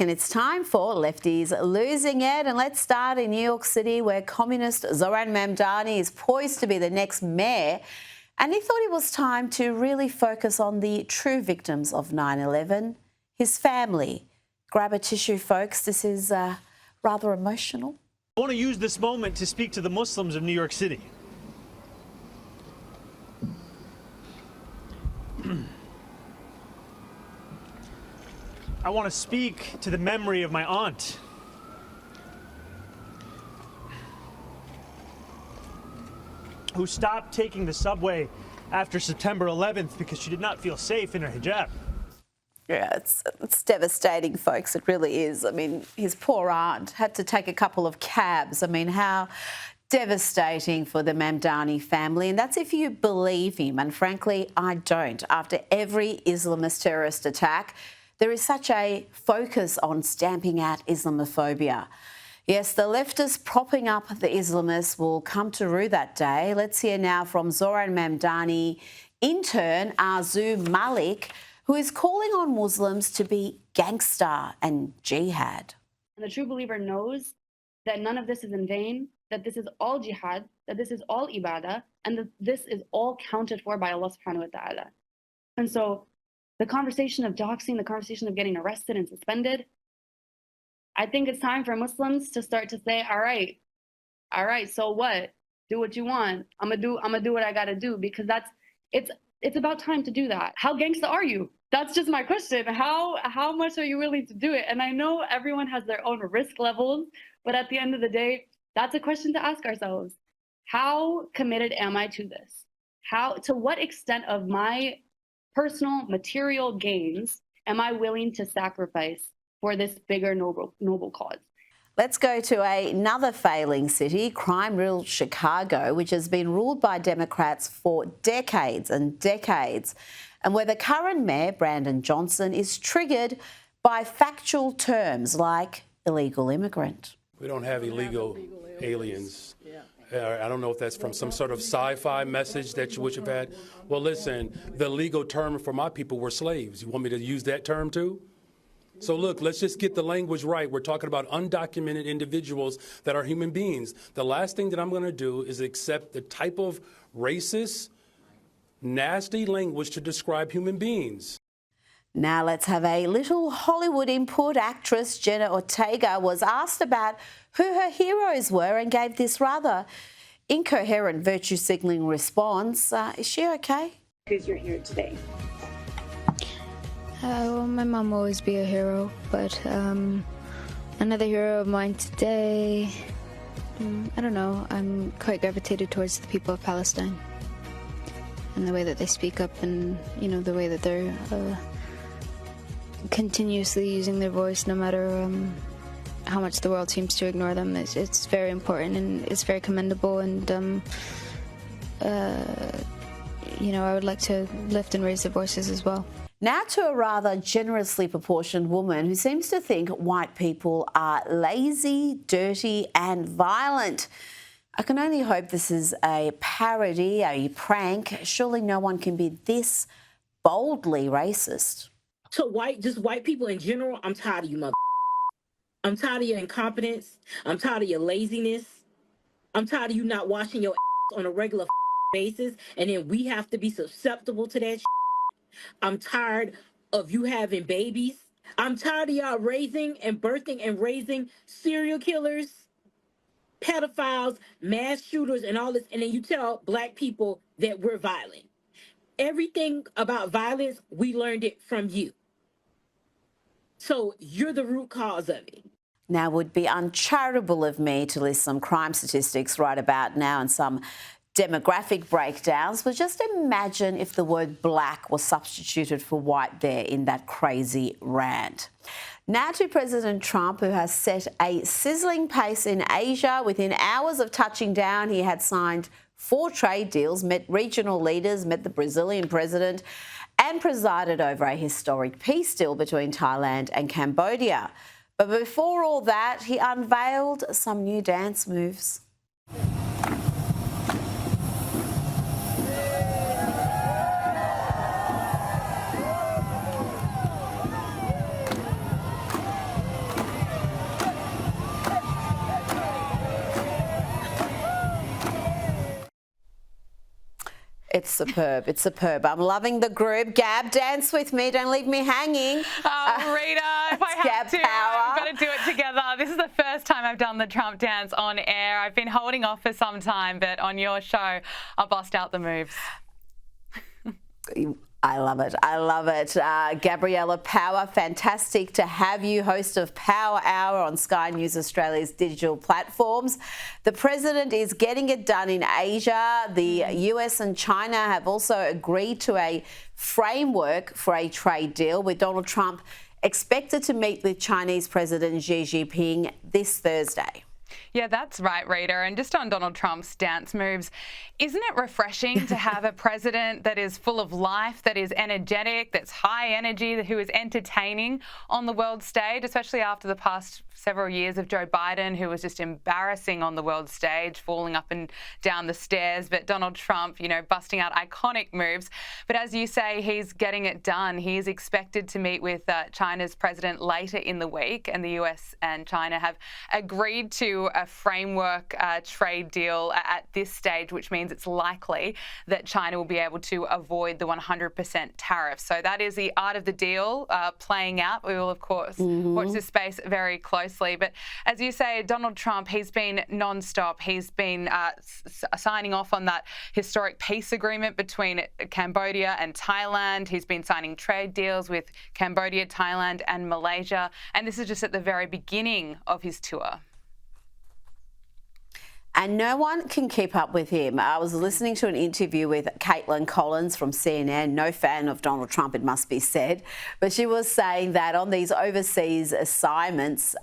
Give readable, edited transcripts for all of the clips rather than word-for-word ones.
And it's time for Lefties Losing It. And let's start in New York City, where communist Zohran Mamdani is poised to be the next mayor. And he thought it was time to really focus on the true victims of 9/11, his family. Grab a tissue, folks. This is rather emotional. I want to use this moment to speak to the Muslims of New York City. I want to speak to the memory of my aunt. Who stopped taking the subway after September 11th because she did not feel safe in her hijab. Yeah, it's devastating, folks. It really is. I mean, his poor aunt had to take a couple of cabs. I mean, how devastating for the Mamdani family. And that's if you believe him. And frankly, I don't. After every Islamist terrorist attack, there is such a focus on stamping out Islamophobia. Yes, the leftists propping up the Islamists will come to rue that day. Let's hear now from Zohran Mamdani intern Arzu Malik, who is calling on Muslims to be gangster and jihad. And the true believer knows that none of this is in vain, that this is all jihad, that this is all ibadah, and that this is all counted for by Allah subhanahu wa ta'ala. And so the conversation of doxing, the conversation of getting arrested and suspended, I think it's time for Muslims to start to say, all right, so what? Do what you want. I'm gonna do what I gotta do, because it's about time to do that. How gangsta are you? That's just my question. How much are you willing to do it? And I know everyone has their own risk levels, but at the end of the day, that's a question to ask ourselves. How committed am I to this? To what extent of my personal material gains am I willing to sacrifice for this bigger noble cause? Let's go to another failing city, crime-riddled Chicago, which has been ruled by Democrats for decades and decades, and where the current mayor, Brandon Johnson, is triggered by factual terms like illegal immigrant. We don't have illegal aliens. I don't know if that's from some sort of sci-fi message that you wish have had. Well, listen, the legal term for my people were slaves. You want me to use that term too? So look, let's just get the language right. We're talking about undocumented individuals that are human beings. The last thing that I'm going to do is accept the type of racist, nasty language to describe human beings. Now let's have a little Hollywood input. Actress Jenna Ortega was asked about who her heroes were and gave this rather incoherent virtue signalling response. Is she okay? Who's your hero today? Well, my mom will always be a hero, but another hero of mine today, I don't know, I'm quite gravitated towards the people of Palestine and the way that they speak up, and, you know, the way that they're continuously using their voice no matter how much the world seems to ignore them. It's very important and it's very commendable, and you know, I would like to lift and raise their voices as well. Now to a rather generously proportioned woman who seems to think white people are lazy, dirty and violent. I can only hope this is a parody, a prank. Surely no one can be this boldly racist. So just white people in general, I'm tired of you mother. I'm tired of your incompetence. I'm tired of your laziness. I'm tired of you not washing your ass on a regular basis, and then we have to be susceptible to that. I'm tired of you having babies. I'm tired of y'all raising and birthing and raising serial killers, pedophiles, mass shooters, and all this, and then you tell black people that we're violent. Everything about violence, we learned it from you. So you're the root cause of it. Now, it would be uncharitable of me to list some crime statistics right about now and some demographic breakdowns, but just imagine if the word black was substituted for white there in that crazy rant. Now to President Trump, who has set a sizzling pace in Asia. Within hours of touching down, he had signed 4 trade deals, met regional leaders, met the Brazilian president, and presided over a historic peace deal between Thailand and Cambodia. But before all that, he unveiled some new dance moves. It's superb. It's superb. I'm loving the group. Gab, dance with me. Don't leave me hanging. Rita, if I Gab have to, power. I've got to do it together. This is the first time I've done the Trump dance on air. I've been holding off for some time, but on your show, I'll bust out the moves. I love it. I love it. Gabriella Power, fantastic to have you, host of Power Hour on Sky News Australia's digital platforms. The president is getting it done in Asia. The US and China have also agreed to a framework for a trade deal, with Donald Trump expected to meet with Chinese President Xi Jinping this Thursday. Yeah, that's right, Rita. And just on Donald Trump's dance moves, isn't it refreshing to have a president that is full of life, that is energetic, that's high energy, who is entertaining on the world stage, especially after the past several years of Joe Biden, who was just embarrassing on the world stage, falling up and down the stairs. But Donald Trump, you know, busting out iconic moves. But as you say, he's getting it done. He is expected to meet with China's president later in the week, and the US and China have agreed to a framework trade deal at this stage, which means it's likely that China will be able to avoid the 100% tariff. So that is the art of the deal playing out. We will, of course, watch this space very closely. But as you say, Donald Trump, he's been non-stop. He's been signing off on that historic peace agreement between Cambodia and Thailand. He's been signing trade deals with Cambodia, Thailand and Malaysia. And this is just at the very beginning of his tour. And no one can keep up with him. I was listening to an interview with Caitlin Collins from CNN, no fan of Donald Trump, it must be said. But she was saying that on these overseas assignments,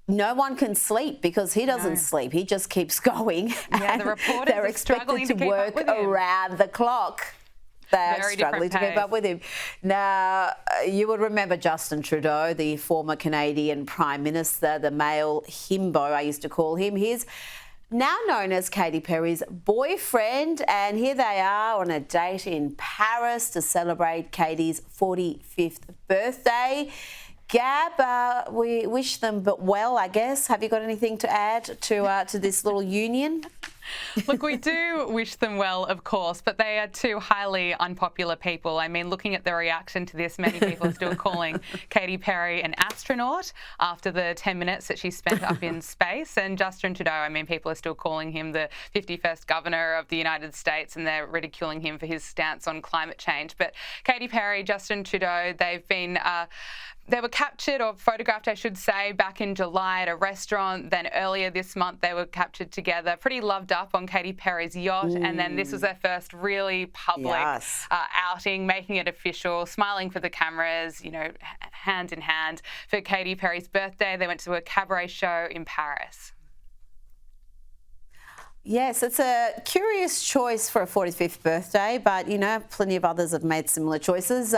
no one can sleep because he doesn't sleep. He just keeps going. Yeah, the reporters they're expected to work around the clock. They're struggling to keep up with him. Now, you would remember Justin Trudeau, the former Canadian Prime Minister, the male himbo, I used to call him. He's now known as Katy Perry's boyfriend, and here they are on a date in Paris to celebrate Katy's 45th birthday. Gab, we wish them but well, I guess. Have you got anything to add to this little union? Look, we do wish them well, of course, but they are two highly unpopular people. I mean, looking at the reaction to this, many people are still calling Katy Perry an astronaut after the 10 minutes that she spent up in space. And Justin Trudeau, I mean, people are still calling him the 51st governor of the United States, and they're ridiculing him for his stance on climate change. But Katy Perry, Justin Trudeau, they've been... They were captured, or photographed, I should say, back in July at a restaurant. Then earlier this month, they were captured together, pretty loved up on Katy Perry's yacht. And then this was their first really public outing, making it official, smiling for the cameras, you know, hand in hand. For Katy Perry's birthday, they went to a cabaret show in Paris. Yes, it's a curious choice for a 45th birthday, but, you know, plenty of others have made similar choices.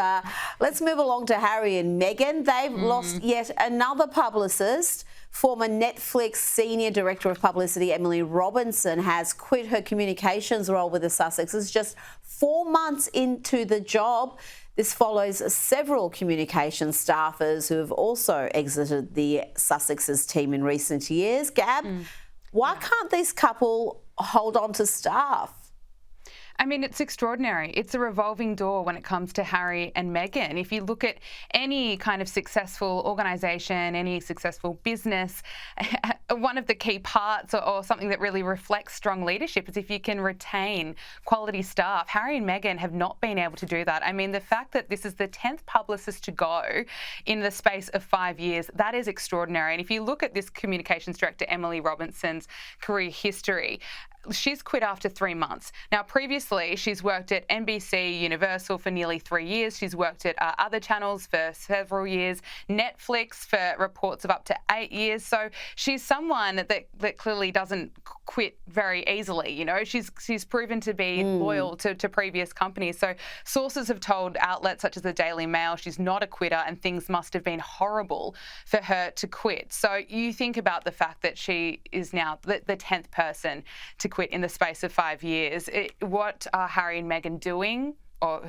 Let's move along to Harry and Meghan. They've lost yet another publicist. Former Netflix Senior Director of Publicity Emily Robinson has quit her communications role with the Sussexes just 4 months into the job. This follows several communication staffers who have also exited the Sussexes team in recent years. Gab, why can't this couple hold on to staff? I mean, it's extraordinary. It's a revolving door when it comes to Harry and Meghan. If you look at any kind of successful organisation, any successful business, one of the key parts or something that really reflects strong leadership is if you can retain quality staff. Harry and Meghan have not been able to do that. I mean, the fact that this is the 10th publicist to go in the space of 5 years, that is extraordinary. And if you look at this communications director, Emily Robinson's career history, she's quit after 3 months. Now, previously, she's worked at NBC Universal for nearly 3 years. She's worked at other channels for several years, Netflix for reports of up to 8 years. So she's someone that clearly doesn't quit very easily. You know, she's proven to be loyal to previous companies. So sources have told outlets such as the Daily Mail she's not a quitter and things must have been horrible for her to quit. So you think about the fact that she is now the 10th person to quit in the space of 5 years. What are Harry and Meghan doing or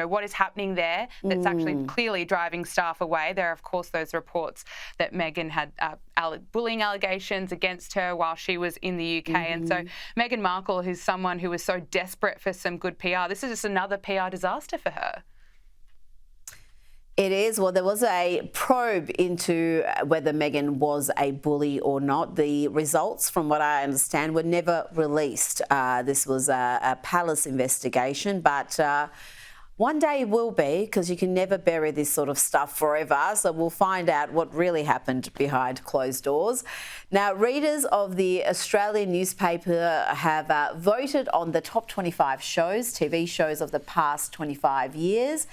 what is happening there that's actually clearly driving staff away. There are, of course, those reports that Meghan had bullying allegations against her while she was in the UK. And so Meghan Markle, who's someone who was so desperate for some good PR, this is just another PR disaster for her. It is. Well, there was a probe into whether Meghan was a bully or not. The results, from what I understand, were never released. This was a palace investigation, but one day it will be, because you can never bury this sort of stuff forever. So we'll find out what really happened behind closed doors. Now, readers of the Australian newspaper have voted on the top 25 shows, TV shows of the past 25 years.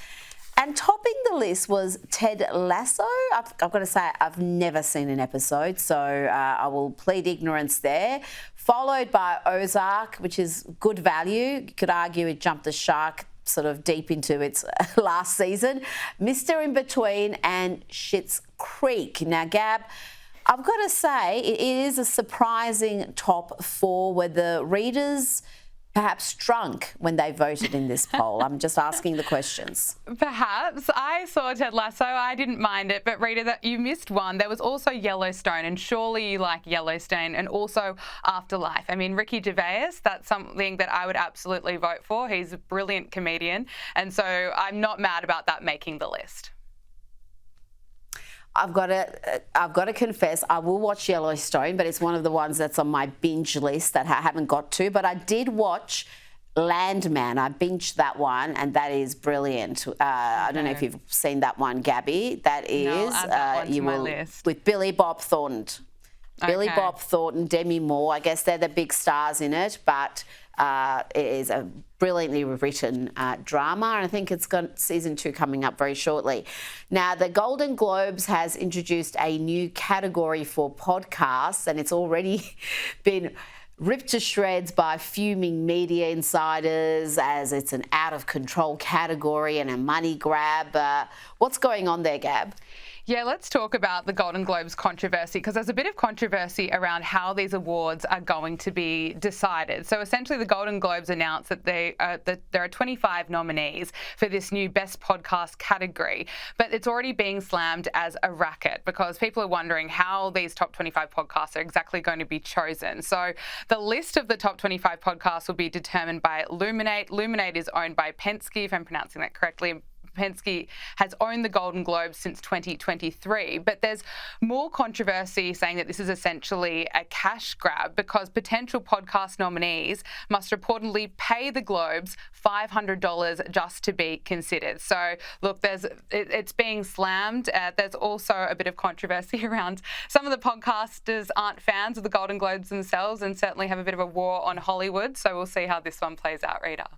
And topping the list was Ted Lasso. I've got to say, I've never seen an episode, so I will plead ignorance there. Followed by Ozark, which is good value. You could argue it jumped the shark sort of deep into its last season. Mr. In Between and Schitt's Creek. Now, Gab, I've got to say, it is a surprising top 4 where the readers perhaps drunk when they voted in this poll. I'm just asking the questions. Perhaps. I saw Ted Lasso. I didn't mind it. But Rita, that you missed one. There was also Yellowstone, and surely you like Yellowstone, and also Afterlife. I mean, Ricky Gervais, that's something that I would absolutely vote for. He's a brilliant comedian. And so I'm not mad about that making the list. I've got to confess, I will watch Yellowstone, but it's one of the ones that's on my binge list that I haven't got to. But I did watch Landman. I binged that one, and that is brilliant. I don't know if you've seen that one, Gabby. That is No, add that one to my list. With Billy Bob Thornton. Billy Okay. Bob Thornton, Demi Moore. I guess they're the big stars in it, but it is a brilliantly written drama, and I think it's got season 2 coming up very shortly. Now, the Golden Globes has introduced a new category for podcasts, and it's already been ripped to shreds by fuming media insiders as it's an out-of-control category and a money grab. What's going on there, Gab? Yeah, let's talk about the Golden Globes controversy, because there's a bit of controversy around how these awards are going to be decided. So essentially, the Golden Globes announced that there are 25 nominees for this new Best Podcast category, but it's already being slammed as a racket because people are wondering how these top 25 podcasts are exactly going to be chosen. So the list of the top 25 podcasts will be determined by Luminate. Luminate is owned by Penske, if I'm pronouncing that correctly. Penske has owned the Golden Globes since 2023, but there's more controversy saying that this is essentially a cash grab because potential podcast nominees must reportedly pay the Globes $500 just to be considered. So look, it's being slammed. There's also a bit of controversy around some of the podcasters aren't fans of the Golden Globes themselves and certainly have a bit of a war on Hollywood. So we'll see how this one plays out, Rita.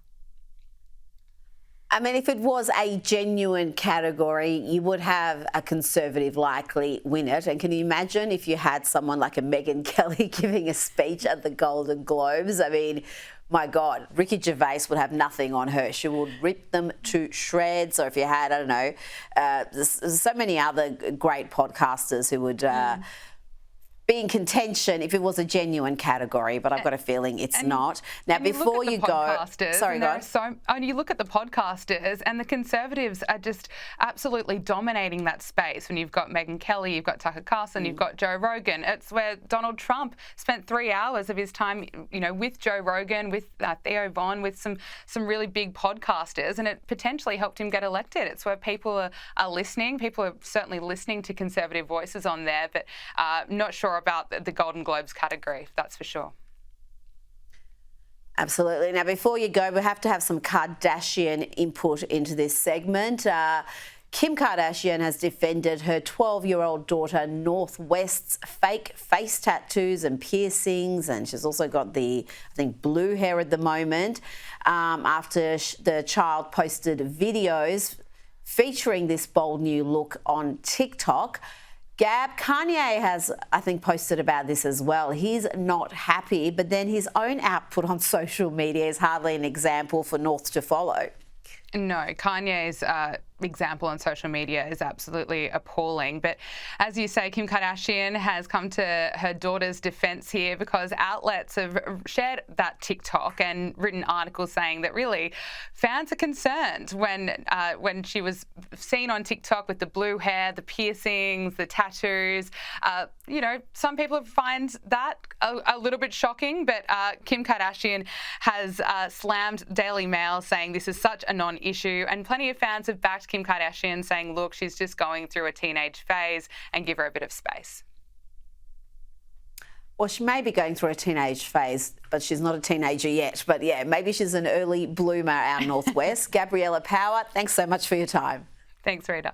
I mean, if it was a genuine category, you would have a Conservative likely win it. And can you imagine if you had someone like a Megyn Kelly giving a speech at the Golden Globes? I mean, my God, Ricky Gervais would have nothing on her. She would rip them to shreds. Or if you had, I don't know, there's so many other great podcasters who would be in contention if it was a genuine category, but I've got a feeling it's not. Now, before you go, sorry, go on. You look at the podcasters, and the Conservatives are just absolutely dominating that space. When you've got Megyn Kelly, you've got Tucker Carlson, you've got Joe Rogan. It's where Donald Trump spent 3 hours of his time, with Joe Rogan, with Theo Von, with some really big podcasters, and it potentially helped him get elected. It's where people are listening. People are certainly listening to Conservative voices on there, but not sure about the Golden Globes category, that's for sure. Absolutely. Now, before you go, we have to have some Kardashian input into this segment. Kim Kardashian has defended her 12-year-old daughter North West's fake face tattoos and piercings, and she's also got the, I think, blue hair at the moment, after the child posted videos featuring this bold new look on TikTok. Gab, Kanye has, I think, posted about this as well. He's not happy, but then his own output on social media is hardly an example for North to follow. No, Kanye's example on social media is absolutely appalling. But as you say, Kim Kardashian has come to her daughter's defense here, because outlets have shared that TikTok and written articles saying that really fans are concerned when she was seen on TikTok with the blue hair, the piercings, the tattoos. You know, some people find that a little bit shocking, but Kim Kardashian has slammed Daily Mail, saying this is such a non-issue, and plenty of fans have backed Kim Kardashian, saying, look, she's just going through a teenage phase and give her a bit of space. Well, she may be going through a teenage phase, but she's not a teenager yet. But yeah, maybe she's an early bloomer out northwest. Gabriella Power, thanks so much for your time. Thanks, Rita.